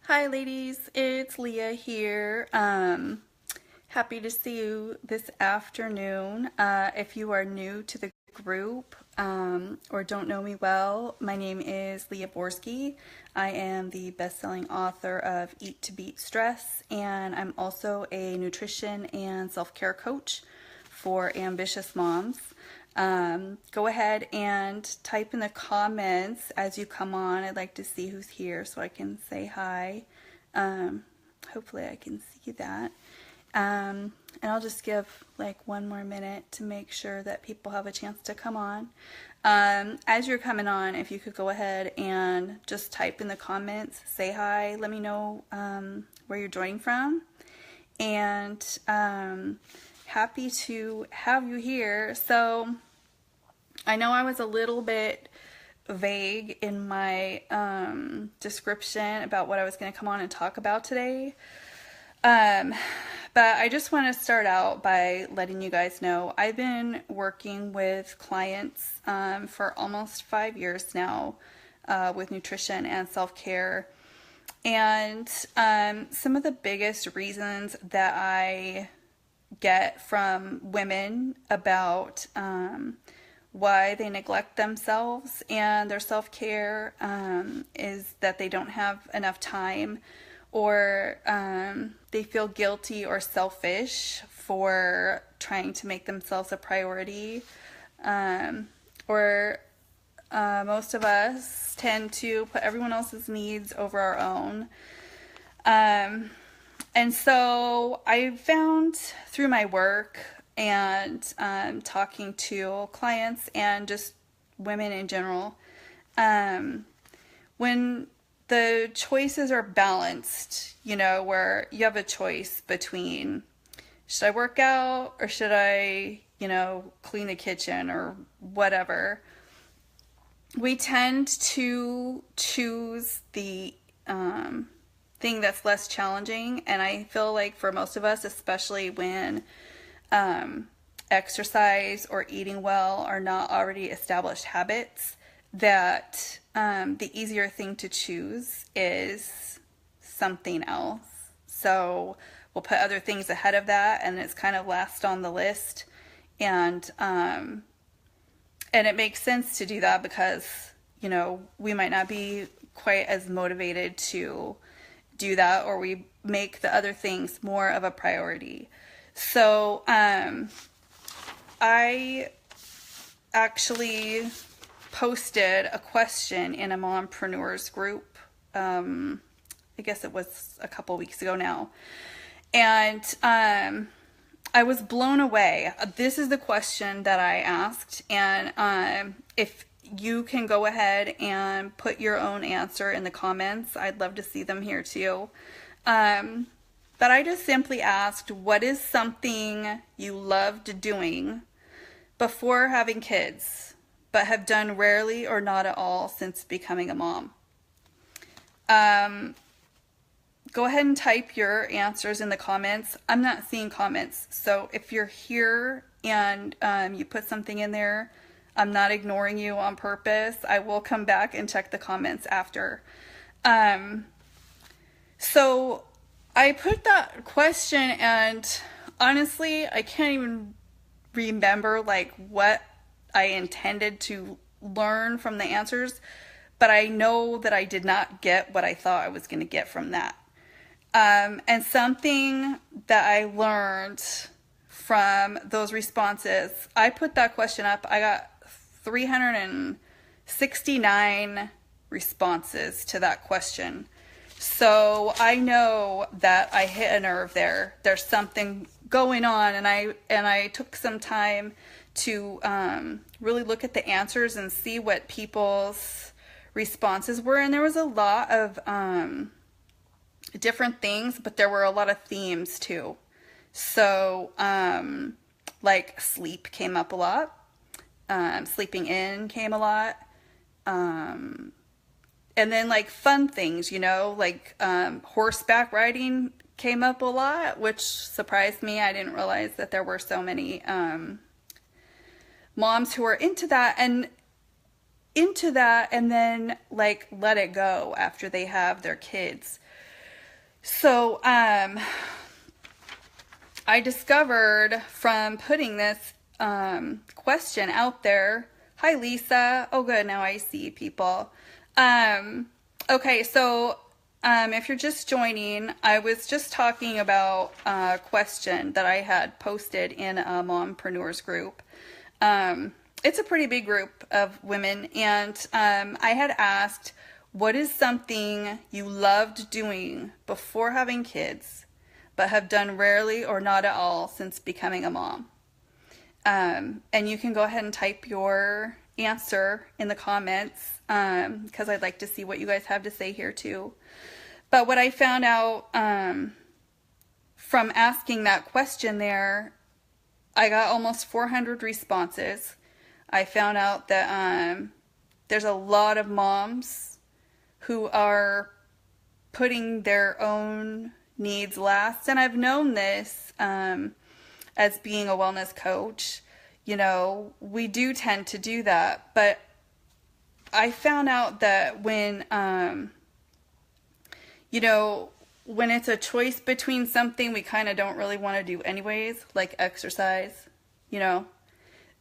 Hi ladies, it's Leah here. Happy to see you this afternoon. If you are new to the group or don't know me well, my name is Leah Borsky. I am the best-selling author of Eat to Beat Stress, and I'm also a nutrition and self-care coach for ambitious moms. Go ahead and type in the comments as you come on. I'd like to see who's here so I can say hi. Um, Hopefully I can see that. And I'll just give like one more minute to make sure that people have a chance to come on. As you're coming on, if you could go ahead and just type in the comments, say hi, let me know where you're joining from. And happy to have you here. So I know I was a little bit vague in my description about what I was going to come on and talk about today. But I just want to start out by letting you guys know I've been working with clients for almost 5 years now with nutrition and self-care. And some of the biggest reasons that I get from women about why they neglect themselves and their self-care is that they don't have enough time, or they feel guilty or selfish for trying to make themselves a priority, or most of us tend to put everyone else's needs over our own. And so I found through my work and talking to clients and just women in general, when the choices are balanced, where you have a choice between should I work out or should I, clean the kitchen or whatever, we tend to choose the thing that's less challenging. And I feel like for most of us, especially when exercise or eating well are not already established habits, that the easier thing to choose is something else. So we'll put other things ahead of that, and it's kind of last on the list. And it makes sense to do that because, we might not be quite as motivated to do that, or we make the other things more of a priority. So I actually posted a question in a mompreneurs group. I guess it was a couple weeks ago now. And I was blown away. This is the question that I asked. And if you can go ahead and put your own answer in the comments, I'd love to see them here too. But I just simply asked, what is something you loved doing before having kids, but have done rarely or not at all since becoming a mom? Go ahead and type your answers in the comments. I'm not seeing comments, so if you're here and you put something in there, I'm not ignoring you on purpose. I will come back and check the comments after. So I put that question, and honestly, I can't even remember what I intended to learn from the answers, but I know that I did not get what I thought I was going to get from that. And something that I learned from those responses, I put that question up. I got 369 responses to that question. So I know that I hit a nerve there. There's something going on, and I took some time to really look at the answers and see what people's responses were. And there was a lot of different things, but there were a lot of themes too. So like sleep came up a lot. Sleeping in came a lot. And then fun things, horseback riding came up a lot, which surprised me. I didn't realize that there were so many moms who are into that and then let it go after they have their kids. So, I discovered from putting this question out there. Hi, Lisa. Oh, good. Now I see people. Okay, so if you're just joining, I was just talking about a question that I had posted in a mompreneurs group. It's a pretty big group of women, and I had asked, what is something you loved doing before having kids, but have done rarely or not at all since becoming a mom? And you can go ahead and type your answer in the comments, because I'd like to see what you guys have to say here too. But what I found out from asking that question there, I got almost 400 responses. I found out that there's a lot of moms who are putting their own needs last. And I've known this as being a wellness coach. You know, we do tend to do that. But I found out that when, you know, when it's a choice between something we kind of don't really want to do anyways, like exercise, you know,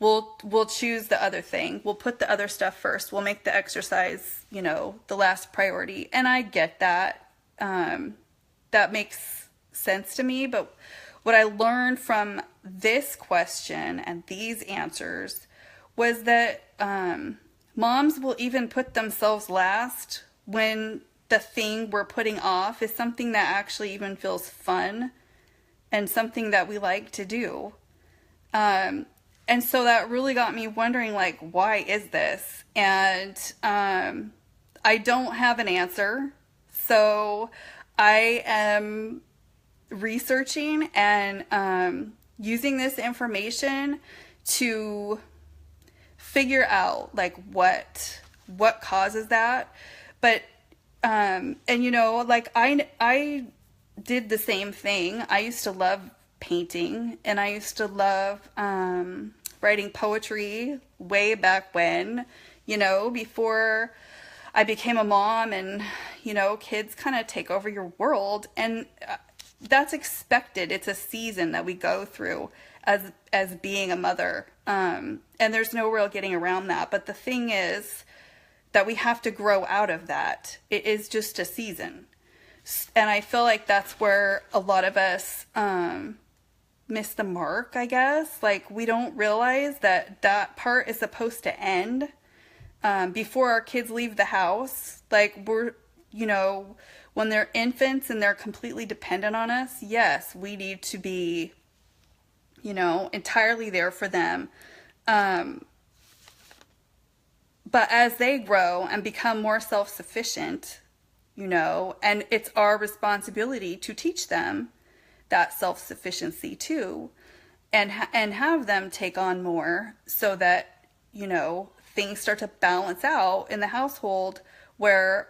we'll choose the other thing. We'll put the other stuff first. We'll make the exercise, you know, the last priority. And I get that. That makes sense to me. But what I learned from this question and these answers was that moms will even put themselves last when the thing we're putting off is something that actually even feels fun and something that we like to do. And so that really got me wondering, like, why is this? And I don't have an answer. So I am researching and using this information to figure out, like, what causes that. But and you know, like, I did the same thing. I used to love painting, and I used to love writing poetry way back when, you know, before I became a mom, and, you know, kids kind of take over your world, and that's expected. It's a season that we go through as being a mother, and there's no real getting around that. But the thing is that we have to grow out of that. It is just a season. And I feel like that's where a lot of us miss the mark, I guess. Like, we don't realize that that part is supposed to end before our kids leave the house. Like, we're, you know, when they're infants and they're completely dependent on us, yes, we need to be, you know, entirely there for them. But as they grow and become more self-sufficient, you know, and it's our responsibility to teach them that self-sufficiency too, and have them take on more, so that, you know, things start to balance out in the household, where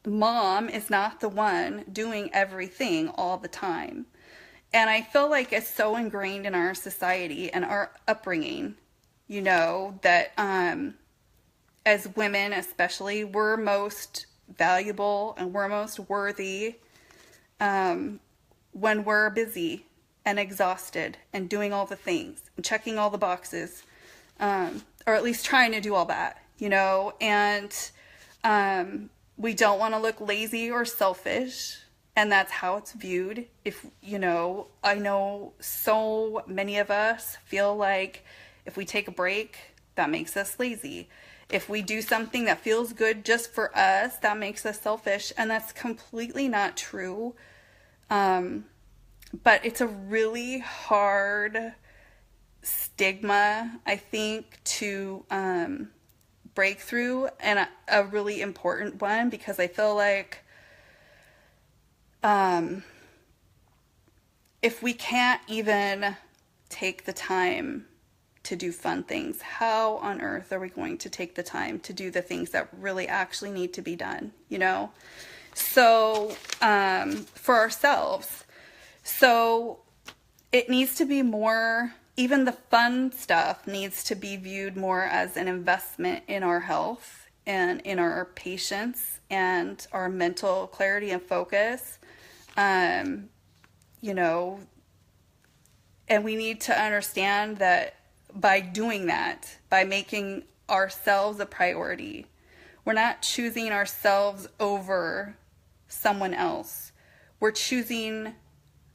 mom is not the one doing everything all the time. And I feel like it's so ingrained in our society and our upbringing, you know, that as women especially, we're most valuable and we're most worthy when we're busy and exhausted and doing all the things and checking all the boxes, or at least trying to do all that, you know. And we don't want to look lazy or selfish, and that's how it's viewed. If, you know, I know so many of us feel like if we take a break, that makes us lazy. If we do something that feels good just for us, that makes us selfish. And that's completely not true. But it's a really hard stigma, I think, to break through, and a really important one, because I feel like if we can't even take the time to do fun things, how on earth are we going to take the time to do the things that really actually need to be done, you know? So, for ourselves. So it needs to be more, even the fun stuff needs to be viewed more as an investment in our health and in our patience and our mental clarity and focus. You know, and we need to understand that by doing that, by making ourselves a priority, we're not choosing ourselves over someone else. We're choosing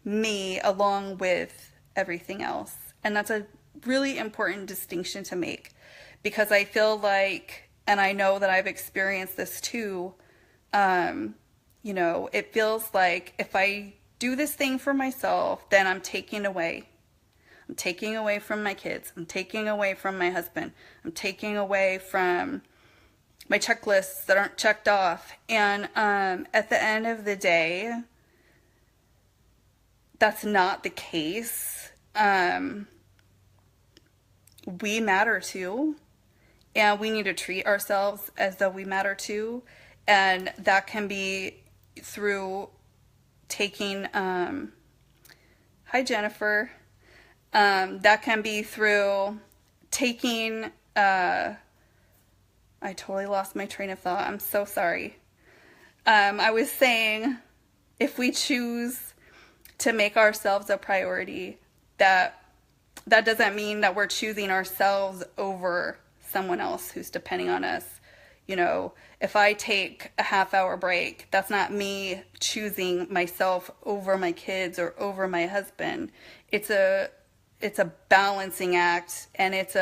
me along with everything else. And that's a really important distinction to make, because I feel like, and I know that I've experienced this too, you know, it feels like if I do this thing for myself, then I'm taking away. I'm taking away from my kids. I'm taking away from my husband. I'm taking away from my checklists that aren't checked off. And at the end of the day, that's not the case. We matter too, and we need to treat ourselves as though we matter too. And that can be through taking, hi Jennifer, that can be through taking, I totally lost my train of thought. I'm so sorry. I was saying, if we choose to make ourselves a priority, that doesn't mean that we're choosing ourselves over someone else who's depending on us. You know, if I take a half-hour break, that's not me choosing myself over my kids or over my husband. It's a balancing act, and it's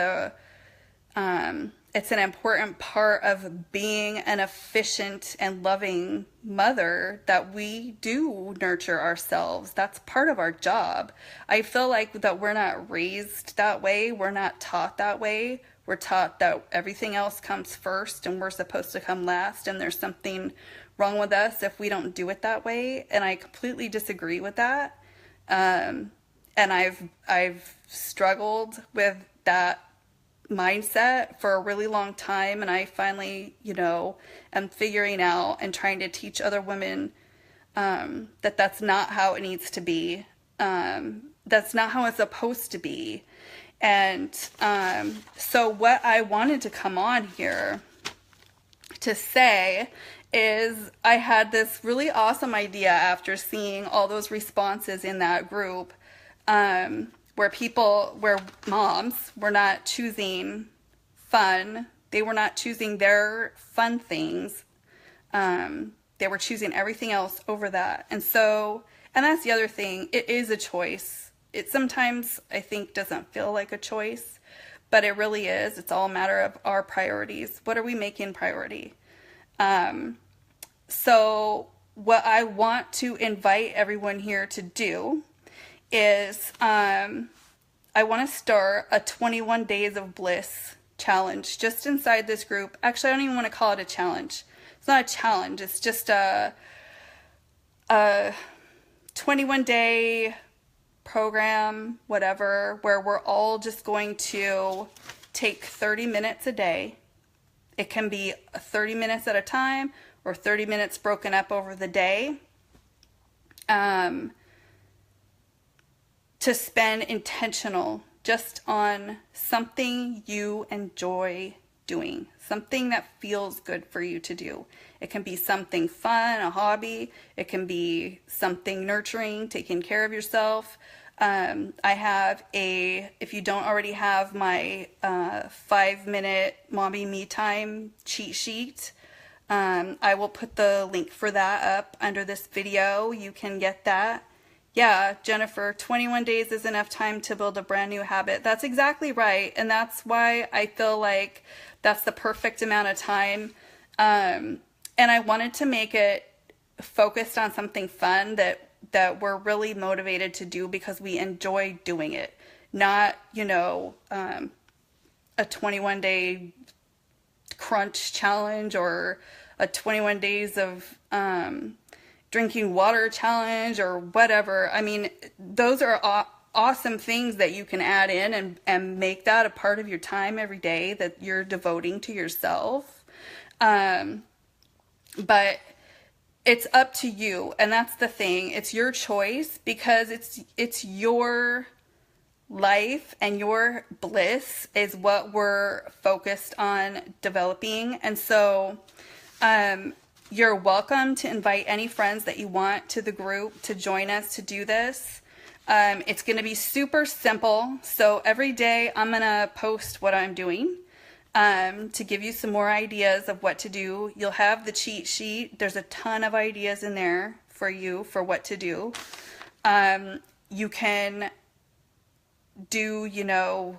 an important part of being an efficient and loving mother, that we do nurture ourselves. That's part of our job. I feel like that we're not raised that way. We're not taught that way. We're taught that everything else comes first and we're supposed to come last, and there's something wrong with us if we don't do it that way. And I completely disagree with that. And I've struggled with that mindset for a really long time, and I finally, you know, am figuring out and trying to teach other women that that's not how it needs to be. That's not how it's supposed to be. And so what I wanted to come on here to say is, I had this really awesome idea after seeing all those responses in that group, where moms were not choosing fun. They were not choosing their fun things. They were choosing everything else over that. And that's the other thing. It is a choice. It sometimes, I think, doesn't feel like a choice, but it really is. It's all a matter of our priorities. What are we making priority? So what I want to invite everyone here to do is, I want to start a 21 days of bliss challenge just inside this group. Actually, I don't even want to call it a challenge. It's not a challenge. It's just a 21-day program, whatever, where we're all just going to take 30 minutes a day. It can be 30 minutes at a time or 30 minutes broken up over the day. To spend intentional just on something you enjoy doing, something that feels good for you to do. It can be something fun, a hobby. It can be something nurturing, taking care of yourself. I have if you don't already have my 5-minute mommy me time cheat sheet, I will put the link for that up under this video. You can get that. Yeah, Jennifer, 21 days is enough time to build a brand new habit. That's exactly right. And that's why I feel like that's the perfect amount of time. And I wanted to make it focused on something fun that we're really motivated to do because we enjoy doing it. Not, you know, a 21-day crunch challenge or a 21 days of drinking water challenge or whatever. I mean, those are awesome things that you can add in and make that a part of your time every day that you're devoting to yourself. But it's up to you, and that's the thing. It's your choice because it's your life and your bliss is what we're focused on developing. And so you're welcome to invite any friends that you want to the group to join us to do this. It's going to be super simple. So every day I'm going to post what I'm doing to give you some more ideas of what to do. You'll have the cheat sheet. There's a ton of ideas in there for you for what to do. You can do, you know,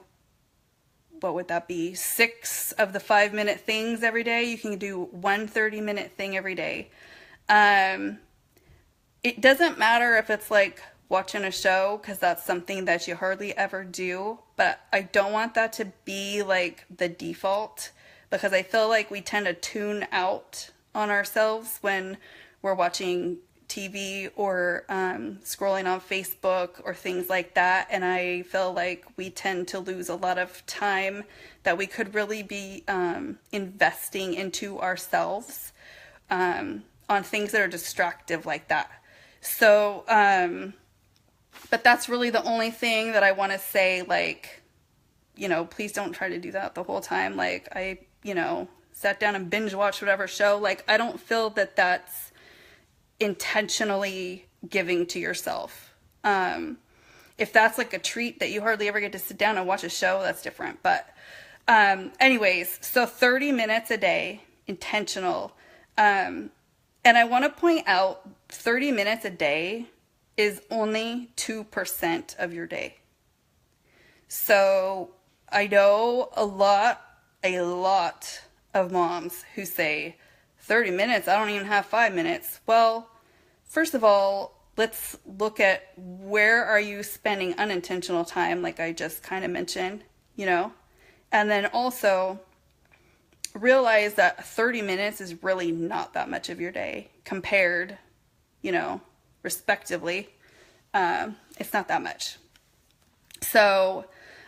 what would that be? 6 of the 5-minute things every day. You can do 1 30-minute thing every day. It doesn't matter if it's like watching a show, because that's something that you hardly ever do, but I don't want that to be like the default, because I feel like we tend to tune out on ourselves when we're watching TV or scrolling on Facebook or things like that, and I feel like we tend to lose a lot of time that we could really be investing into ourselves on things that are distractive like that. So but that's really the only thing that I want to say, like, you know, please don't try to do that the whole time. Like, I, you know, sat down and binge watched whatever show. Like, I don't feel that that's intentionally giving to yourself. If that's like a treat that you hardly ever get to sit down and watch a show, that's different. But anyways, so 30 minutes a day, intentional. And I want to point out 30 minutes a day is only 2% of your day. So I know a lot of moms who say 30 minutes, I don't even have 5 minutes. Well, first of all, let's look at where are you spending unintentional time, like I just kind of mentioned, you know? And then also realize that 30 minutes is really not that much of your day compared, you know, respectively. It's not that much. So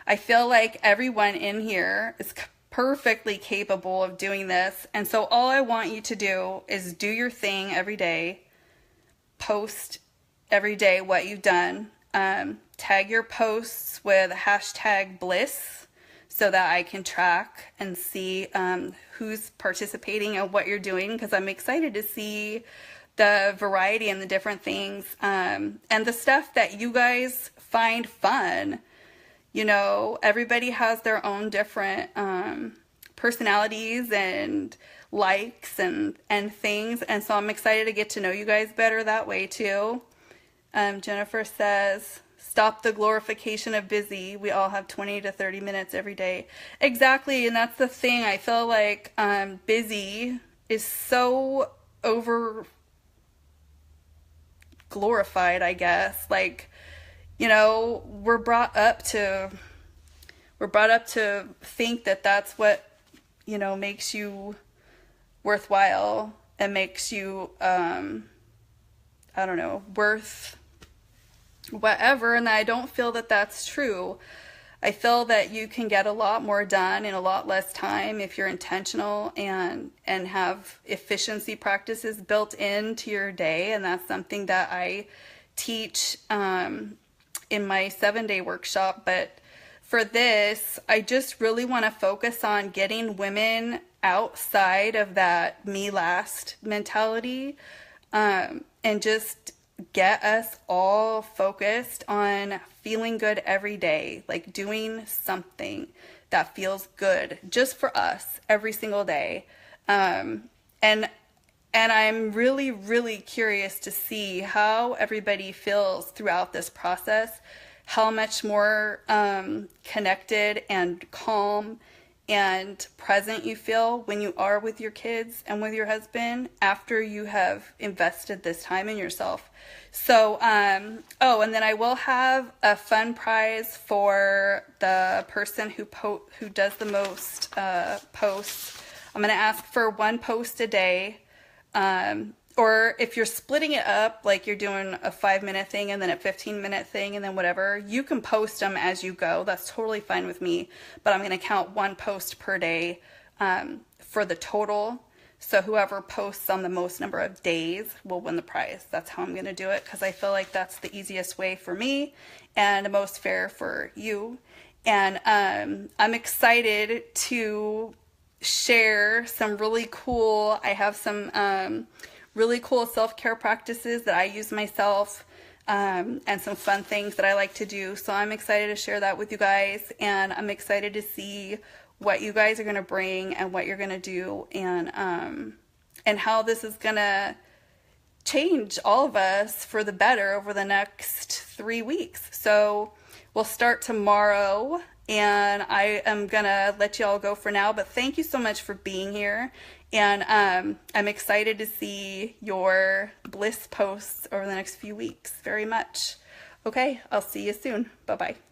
I feel like everyone in here is perfectly capable of doing this. And so all I want you to do is do your thing every day. Post every day what you've done. Tag your posts with hashtag Bliss so that I can track and see who's participating and what you're doing, because I'm excited to see the variety and the different things and the stuff that you guys find fun. You know, everybody has their own different personalities and likes and things, and so I'm excited to get to know you guys better that way too. Jennifer says, stop the glorification of busy. We all have 20 to 30 minutes every day. Exactly, and that's the thing. I feel like busy is so over glorified, I guess. Like, you know, we're brought up to think that that's what, you know, makes you worthwhile and makes you I don't know, worth whatever. And I don't feel that that's true. I feel that you can get a lot more done in a lot less time if you're intentional and have efficiency practices built into your day. And that's something that I teach in my 7-day workshop. But for this, I just really want to focus on getting women outside of that me last mentality, and just get us all focused on feeling good every day, like doing something that feels good just for us every single day. And I'm really, really curious to see how everybody feels throughout this process, how much more connected and calm and present you feel when you are with your kids and with your husband after you have invested this time in yourself. So, oh, and then I will have a fun prize for the person who does the most posts. I'm going to ask for 1 post a day. Or if you're splitting it up, like you're doing a 5-minute thing and then a 15-minute thing and then whatever, you can post them as you go. That's totally fine with me. But I'm going to count 1 post per day for the total. So whoever posts on the most number of days will win the prize. That's how I'm going to do it, because I feel like that's the easiest way for me and the most fair for you. And I'm excited to share some really cool, I have some really cool self-care practices that I use myself, and some fun things that I like to do. So I'm excited to share that with you guys, and I'm excited to see what you guys are going to bring and what you're going to do, and how this is going to change all of us for the better over the next 3 weeks. So we'll start tomorrow, and I am going to let you all go for now, but thank you so much for being here. And I'm excited to see your Bliss posts over the next few weeks very much. Okay, I'll see you soon. Bye-bye.